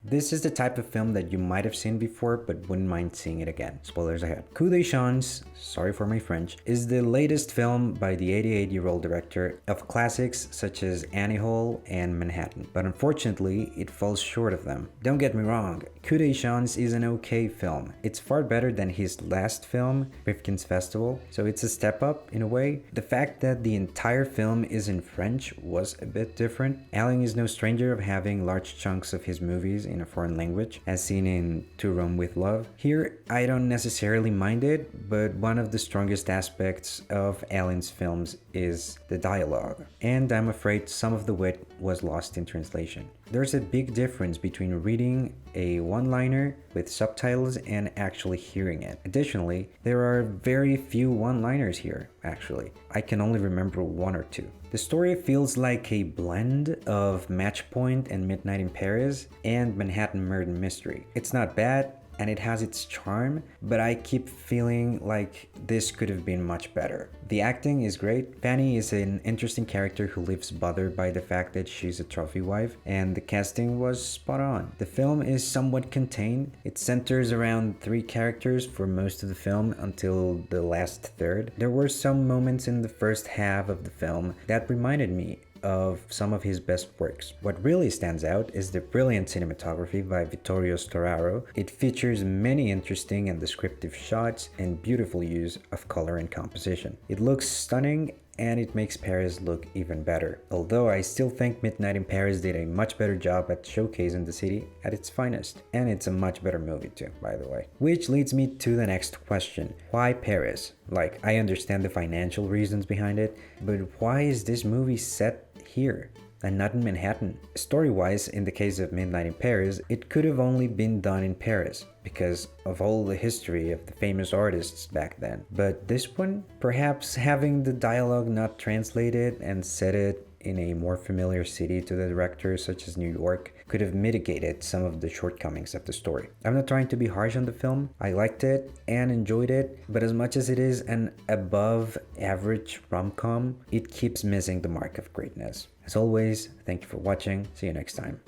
This is the type of film that you might have seen before but wouldn't mind seeing it again. Spoilers ahead. Coup de Chance, sorry for my French, is the latest film by the 88-year-old director of classics such as Annie Hall and Manhattan, but unfortunately it falls short of them. Don't get me wrong, Coup de Chance is an okay film. It's far better than his last film, Rifkin's Festival, so it's a step up in a way. The fact that the entire film is in French was a bit different. Allen is no stranger of having large chunks of his movies in a foreign language, as seen in To Rome with Love. Here, I don't necessarily mind it, but one of the strongest aspects of Allen's films is the dialogue, and I'm afraid some of the wit was lost in translation. There's a big difference between reading a one-liner with subtitles and actually hearing it. Additionally, there are very few one-liners here, actually. I can only remember one or two. The story feels like a blend of Match Point and Midnight in Paris and Manhattan Murder Mystery. It's not bad, and it has its charm, but I keep feeling like this could have been much better. The acting is great. Fanny is an interesting character who lives bothered by the fact that she's a trophy wife, and the casting was spot on. The film is somewhat contained. It centers around 3 characters for most of the film until the last third. There were some moments in the first half of the film that reminded me of some of his best works. What really stands out is the brilliant cinematography by Vittorio Storaro. It features many interesting and descriptive shots and beautiful use of color and composition. It looks stunning, and it makes Paris look even better. Although I still think Midnight in Paris did a much better job at showcasing the city at its finest. And it's a much better movie too, by the way. Which leads me to the next question. Why Paris? Like, I understand the financial reasons behind it, but why is this movie set here and not in Manhattan? Story-wise, in the case of Midnight in Paris, it could have only been done in Paris because of all the history of the famous artists back then. But this one, perhaps having the dialogue not translated and set it in a more familiar city to the director, such as New York, could have mitigated some of the shortcomings of the story. I'm not trying to be harsh on the film. I liked it and enjoyed it, but as much as it is an above average rom-com, it keeps missing the mark of greatness. As always, thank you for watching. See you next time.